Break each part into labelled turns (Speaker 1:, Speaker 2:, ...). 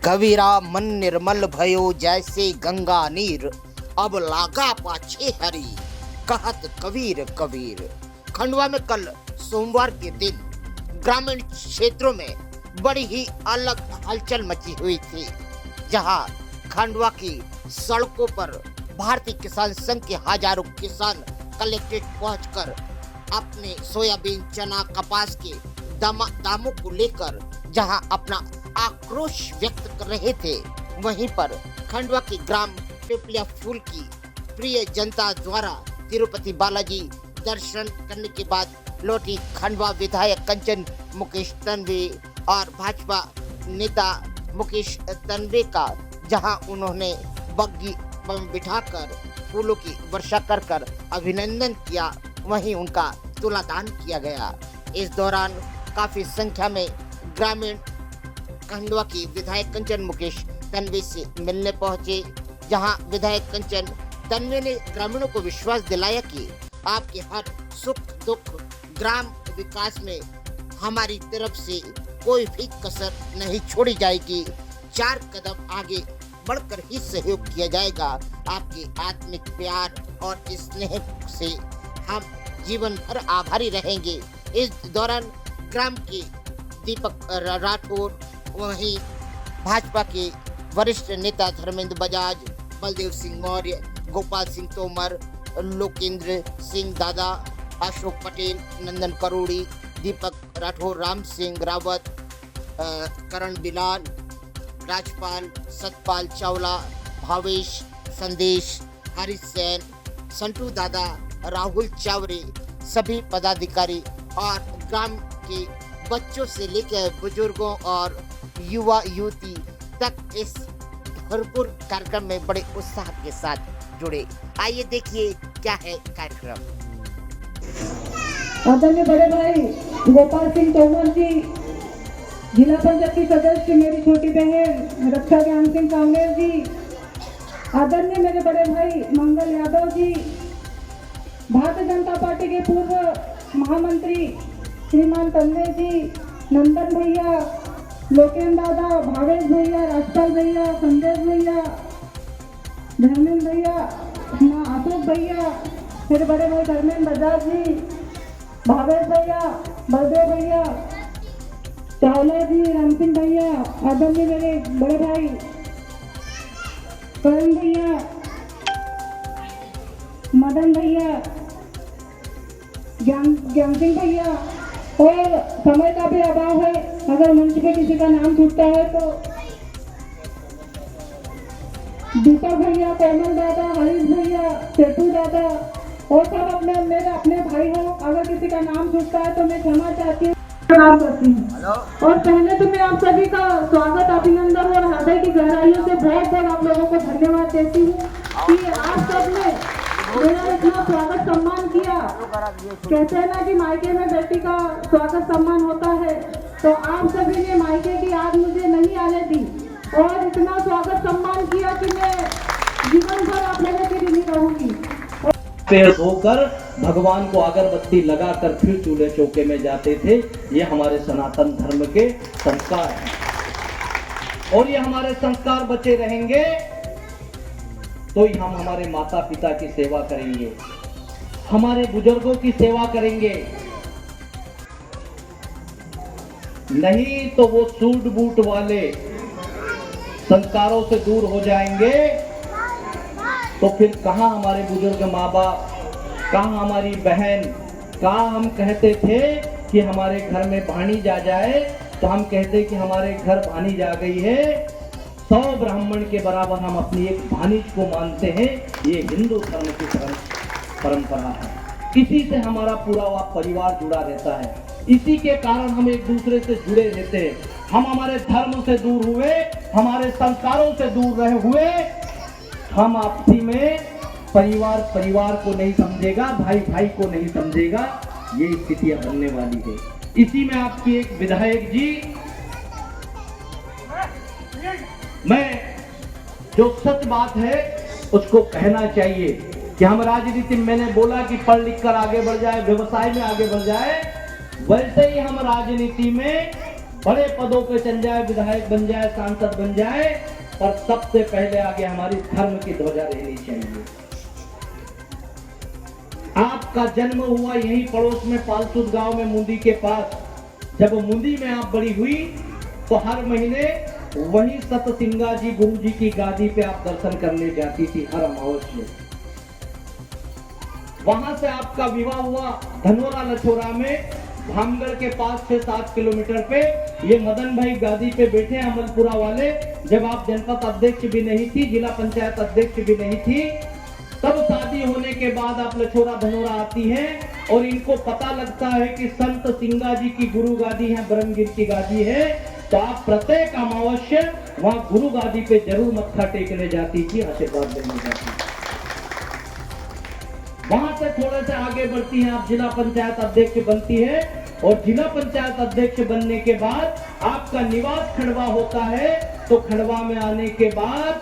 Speaker 1: कबीरा मन निर्मल भयो जैसे गंगा नीर, अब लागा पाछे हरी, कहत कबीर कबीर। खंडवा में कल सोमवार के दिन ग्रामीण क्षेत्रों में बड़ी ही अलग हलचल मची हुई थी, जहां खंडवा की सड़कों पर भारतीय किसान संघ के हजारों किसान कलेक्ट्रेट पहुंचकर अपने सोयाबीन, चना, कपास के दामों को लेकर जहां अपना आक्रोश व्यक्त कर रहे थे, वहीं पर खंडवा के ग्राम पिपलिया फूल की प्रिय जनता द्वारा तिरुपति बालाजी दर्शन करने के बाद लौटी खंडवा विधायक कंचन मुकेश तन्वे और भाजपा नेता मुकेश तन्वे का जहां उन्होंने बग्गी बिठाकर फूलों की वर्षा कर अभिनंदन किया, वहीं उनका तुलादान किया गया। इस दौरान काफी संख्या में ग्रामीण खंडवा की विधायक कंचन मुकेश तन्वे से मिलने पहुंचे, जहां विधायक कंचन तन्वे ने ग्रामीणों को विश्वास दिलाया कि आपके हर सुख दुख ग्राम विकास में हमारी तरफ से कोई भी कसर नहीं छोड़ी जाएगी। 4 कदम आगे बढ़कर ही सहयोग किया जाएगा। आपके आत्मिक प्यार और स्नेह से हम जीवन भर आभारी रहेंगे। इस दौरान ग्राम के दीपक राठौर, वहीं भाजपा के वरिष्ठ नेता धर्मेंद्र बजाज, बलदेव सिंह मौर्य, गोपाल सिंह तोमर, लोकेंद्र सिंह दादा, अशोक पटेल, नंदन करोड़ी, दीपक राठौर, राम सिंह रावत, करण बिलाल, राजपाल, सतपाल चावला, भावेश, संदेश, हरीश सेन, संटू दादा, राहुल चावरे, सभी पदाधिकारी और ग्राम के बच्चों से लेकर बुजुर्गों और युवा युवती तक इस भरपूर कार्यक्रम में बड़े उत्साह के साथ जुड़े। आइए देखिए क्या है कार्यक्रम।
Speaker 2: आदरणीय बड़े भाई गोपाल सिंह तोमर जी, जिला पंचायत की सदस्य मेरी छोटी बहन रक्षा ज्ञान सिंह कांवरेर जी, आदरणीय मेरे बड़े भाई मंगल यादव जी, भारतीय जनता पार्टी के पूर्व महामंत्री श्रीमान तन्वे जी, नंदन भैया, लोकेंद्र दादा, भावेश भैया, राजपाल भैया, संदेश भैया, धर्मेंद्र भैया, अशोक भैया, मेरे बड़े भाई धर्मेंद्र बजाज जी, भावेश भैया, बलदेव भैया, चावला जी, राम सिंह भैया, आदरणीय मेरे बड़े भाई करण भैया, मदन भैया, ज्ञान सिंह भैया, और समय का भी अभाव है, अगर मंच पे किसी का नाम छूटता है तो दीपक भैया, कोमल दादा, हरीश भैया, सेठू दादा और सब अपने भाई हो, अगर किसी का नाम छूटता है तो मैं क्षमा चाहती हूँ, प्रणाम करती हूँ। और पहले तो मैं आप सभी का स्वागत, अभिनंदन और हृदय की गहराइयों से बहुत बहुत आप लोगों को धन्यवाद देती हूँ कि आप सबने मेरा इतना स्वागत सम्मान किया। कहते हैं ना कि मायके में बेटी का स्वागत सम्मान होता है, तो आप सभी ने मायके की याद मुझे नहीं आने दी और इतना स्वागत सम्मान किया कि मैं जीवन भर आप लोगों की ऋणी रहूंगी।
Speaker 3: पैर धोकर भगवान को अगरबत्ती लगाकर फिर चूल्हे चौके में जाते थे। ये हमारे सनातन धर्म के संस्कार हैं और ये हमारे संस्कार बचे रहेंगे तो ही हम हमारे माता पिता की सेवा करेंगे, हमारे बुजुर्गों की सेवा करेंगे, नहीं तो वो सूट बूट वाले संस्कारों से दूर हो जाएंगे तो फिर कहाँ हमारे बुजुर्ग माँ बाप, कहाँ हमारी बहन, कहाँ हम कहते थे कि हमारे घर में भानी जा जाए तो हम कहते कि हमारे घर भानी जा गई है। 100 ब्राह्मण के बराबर हम अपनी एक भानिज को मानते हैं। ये हिंदू धर्म की परंपरा है। इसी से हमारा पूरा परिवार जुड़ा रहता है, इसी के कारण हम एक दूसरे से जुड़े रहते हैं। हम हमारे धर्म से दूर हुए, हमारे संस्कारों से दूर रहे हुए, हम आपसी में परिवार को नहीं समझेगा, भाई भाई को नहीं समझेगा, ये स्थितियां बनने वाली है। इसी में आपकी एक विधायक जी, मैं जो सच बात है उसको कहना चाहिए कि हम राजनीति में, मैंने बोला कि पढ़ लिख कर आगे बढ़ जाए, व्यवसाय में आगे बढ़ जाए, वैसे ही हम राजनीति में बड़े पदों पे चल जाए, विधायक बन जाए, सांसद बन जाए, पर सबसे पहले आगे हमारी धर्म की ध्वजा रहनी चाहिए। आपका जन्म हुआ यहीं पड़ोस में पालसुद गांव में मुंदी के पास। जब मुंदी में आप बड़ी हुई तो हर महीने वहीं सतसिंगा जी गुरु जी की गादी पे आप दर्शन करने जाती थी हर अमावस्या। वहां से आपका विवाह हुआ धनोरा लछोरा में, भामगढ़ के पास 6-7 किलोमीटर पे। ये मदन भाई गादी पे बैठे अमलपुरा वाले। जब आप जनपद अध्यक्ष भी नहीं थी, जिला पंचायत अध्यक्ष भी नहीं थी, तब शादी होने के बाद आप लछोरा धनोरा आती हैं और इनको पता लगता है कि संत सिंगा जी की गुरु गादी है, ब्रह्मगिर की गादी है, तो आप प्रत्येक अमावस्या वहां गुरु गादी पे जरूर मत्था टेकने जाती थी, आशीर्वाद देने जाती थी। वहां से थोड़े से आगे बढ़ती हैं, आप जिला पंचायत अध्यक्ष बनती है और जिला पंचायत अध्यक्ष बनने के बाद आपका निवास खंडवा होता है। तो खंडवा में आने के बाद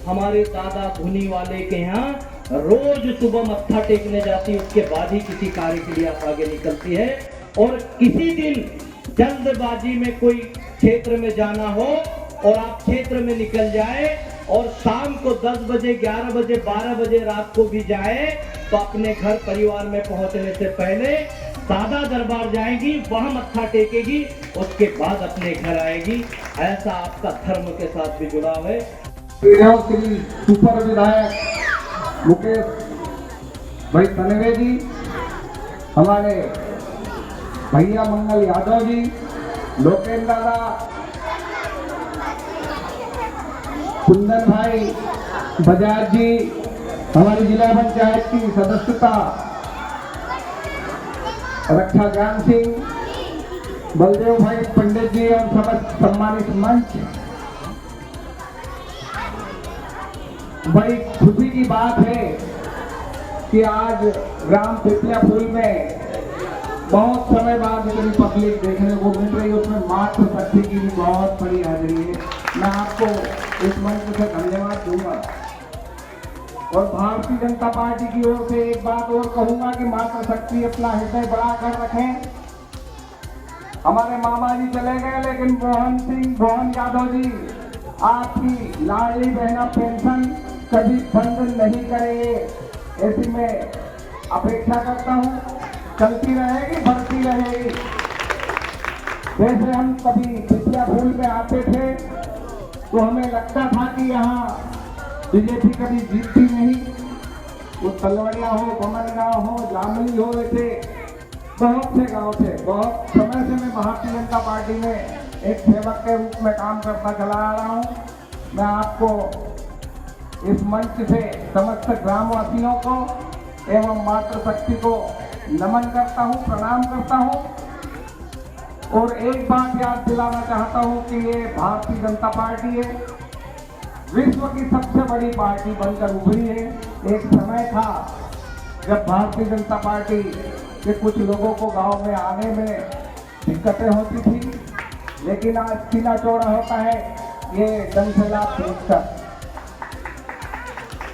Speaker 3: हमारे दादा धुनी वाले के यहाँ रोज सुबह मत्था टेकने जाती, उसके बाद ही किसी कार्य के लिए आप आगे निकलती है। और किसी दिन जल्दबाजी में कोई क्षेत्र में जाना हो और आप क्षेत्र में निकल जाए और शाम को 10 बजे, 11 बजे, 12 बजे रात को भी जाए, तो अपने घर परिवार में पहुंचने से पहले दादा दरबार जाएगी, वहां मत्था टेकेगी, उसके बाद अपने घर आएगी। ऐसा आपका धर्म के साथ भी जुड़ाव है।
Speaker 4: श्री सुपर विधायक मुकेश भाई तनवे जी, हमारे भैया मंगल यादव जी, लोकेश दादा, कुंदन भाई बजाज जी, हमारी जिला पंचायत की सदस्यता रक्षा ज्ञान सिंह, बलदेव भाई पंडित जी और समस्त सम्मानित मंच। बड़ी खुशी की बात है कि आज ग्राम पिपलिया फूल में बहुत समय बाद इतनी पब्लिक देखने को मिल रही है, उसमें मातृ शक्ति की भी बहुत बड़ी हाजिरी है। मैं आपको इस मंच से धन्यवाद दूंगा और भारतीय जनता पार्टी की ओर से एक बात और कहूंगा कि मातृ शक्ति अपना हृदय बढ़ा कर रखें। हमारे मामा जी चले गए, लेकिन मोहन यादव जी आपकी लाडली बहना पेंशन कभी बंद नहीं करेंगे, ऐसी मैं अपेक्षा करता हूँ। चलती रहेगी, बढ़ती रहेगी। जैसे हम कभी पिपलिया फूल में आते थे तो हमें लगता था कि यहाँ बीजेपी कभी जीतती नहीं। वो तलवड़िया हो, बमनगांव हो, जामली हो, ऐसे बहुत से गांव थे। बहुत समय से मैं भारतीय जनता पार्टी में एक सेवक के रूप में काम करता चला आ रहा हूँ। मैं आपको इस मंच से समस्त ग्रामवासियों को एवं मातृशक्ति को नमन करता हूँ, प्रणाम करता हूँ। और एक बात याद दिलाना चाहता हूँ कि ये भारतीय जनता पार्टी है, विश्व की सबसे बड़ी पार्टी बनकर उभरी है। एक समय था जब भारतीय जनता पार्टी के कुछ लोगों को गांव में आने में दिक्कतें होती थी, लेकिन आज सीना चौड़ा होता है ये जन से लाभ देखकर।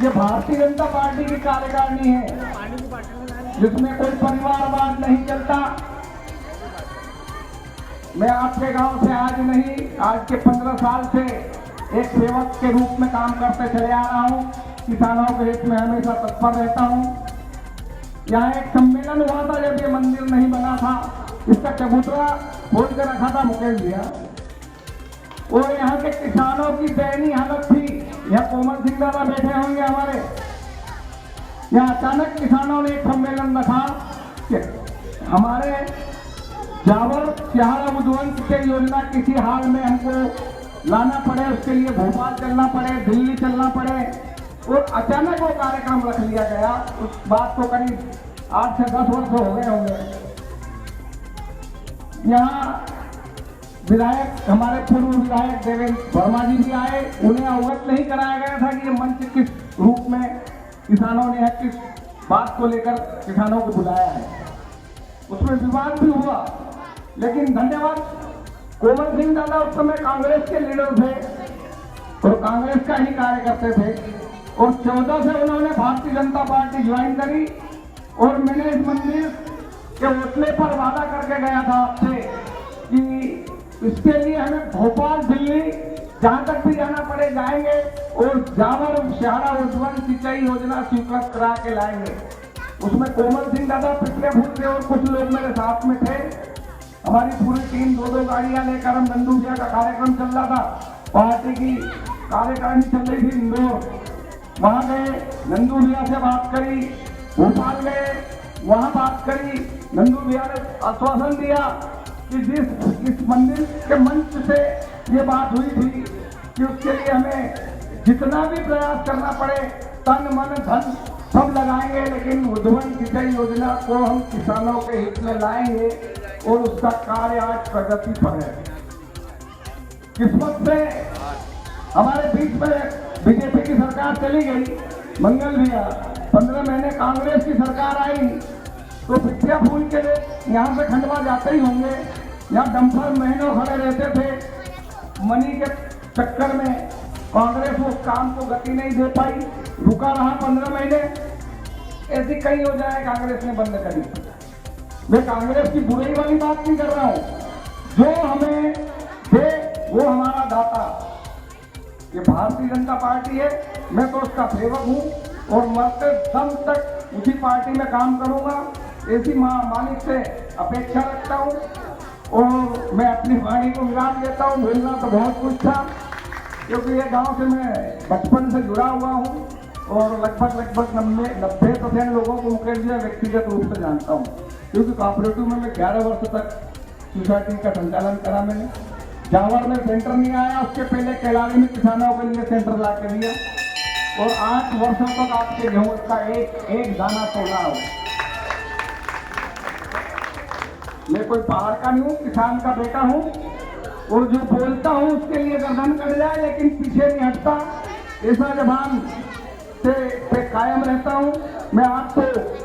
Speaker 4: ये भारतीय जनता पार्टी की कार्यकारिणी है जिसमें कोई परिवारवाद नहीं चलता। मैं आपके गांव से आज नहीं, आज के 15 साल से एक सेवक के रूप में काम करते चले आ रहा हूं। किसानों के हित में हमेशा तत्पर रहता हूं। यहाँ एक सम्मेलन हुआ था जब ये मंदिर नहीं बना था, इसका चबूतरा खोल कर रखा था मुकेश भैया, और यहाँ के किसानों की दयनीय हालत थी। यहाँ कोमल सिंह दादा बैठे होंगे हमारे। यहाँ अचानक किसानों ने एक सम्मेलन रखा कि हमारे जावर चहाड़ा बुधवंश के योजना किसी हाल में हमको लाना पड़े, उसके लिए भोपाल चलना पड़े, दिल्ली चलना पड़े, और अचानक वो कार्यक्रम रख लिया गया। उस बात को करीब 8 से 10 वर्ष हो गए होंगे। यहाँ विधायक, हमारे पूर्व विधायक देवेंद्र वर्मा जी भी आए, उन्हें अवगत नहीं कराया गया था कि ये मंच किस रूप में किसानों ने किस बात को लेकर किसानों को बुलाया है। उसमें विवाद भी हुआ, लेकिन धन्यवाद, कोमल सिंह दादा उस समय कांग्रेस के लीडर थे और कांग्रेस का ही कार्य करते थे, और 14 से उन्होंने भारतीय जनता पार्टी ज्वाइन करी। और मैंने इस मंदिर के उतले पर वादा करके गया था आपसे कि इसके लिए हमें भोपाल, दिल्ली, जहां तक भी जाना पड़े जाएंगे और जावर शहरा उद्वन सिंचाई योजना स्वीकृत करा के लाएंगे। उसमें कोमल सिंह दादा पिछले फूल थे और कुछ लोग मेरे साथ में थे। हमारी पूरी टीम 2-2 गाड़ियां लेकर हम नंदू भैया का कार्यक्रम चल रहा था, पार्टी की कार्यकारिणी चल रही थी इंदौर, वहां गए, नंदू भैया से बात करी, भोपाल गए, वहां बात करी। नंदू भैया ने आश्वासन दिया कि इस मंदिर के मंच से ये बात हुई थी कि उसके लिए हमें जितना भी प्रयास करना पड़े, तन मन धन सब लगाएंगे, लेकिन उद्वन सिंचाई योजना को हम किसानों के हित में लाएंगे और उसका कार्य आज प्रगति पर है। किस्मत से हमारे बीच में बीजेपी की सरकार चली गई, मंगल भैया 15 महीने कांग्रेस की सरकार आई, तो पिछिया फूल के लोग यहाँ से खंडवा जाते ही होंगे। यहाँ डंपर महीनों खड़े रहते थे, मनी के चक्कर में कांग्रेस उस काम को गति नहीं दे पाई, रुका रहा 15 महीने। ऐसी कई योजनाएं कांग्रेस ने बंद करी। मैं कांग्रेस की बुराई वाली बात नहीं कर रहा हूं, जो हमें दे वो हमारा दाता। ये भारतीय जनता पार्टी है, मैं तो उसका सेवक हूं और मरते दम तक उसी पार्टी में काम करूंगा, ऐसी मालिक से अपेक्षा रखता हूं। और मैं अपनी वाणी को विराम देता हूं। मिलना तो बहुत कुछ था, क्योंकि ये गांव से मैं बचपन से जुड़ा हुआ हूँ और लगभग 90% लोगों को मुकेश जी व्यक्तिगत रूप से जानता हूँ, क्योंकि कोऑपरेटिव में मैं 11 वर्ष तक सोसाइटी का संचालन करा। मैंने जावर में सेंटर नहीं आया, उसके पहले कैलाली में किसानों के लिए सेंटर ला के दिया और 8 वर्षों तक आपके गेहूं का एक दाना तोड़ा हो। मैं कोई बाहर का नहीं हूँ, किसान का बेटा हूँ और जो बोलता हूँ उसके लिए गर्दन कट जाए लेकिन पीछे नहीं हटता, ऐसा जबान पे कायम रहता हूँ। मैं आपको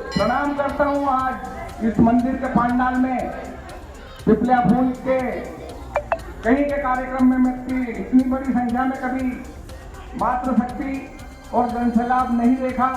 Speaker 4: प्रणाम करता हूँ। आज इस मंदिर के पंडाल में पिपलिया फूल के कहीं के कार्यक्रम में मैं इतनी बड़ी संख्या में कभी मातृशक्ति और जनसैलाब नहीं देखा।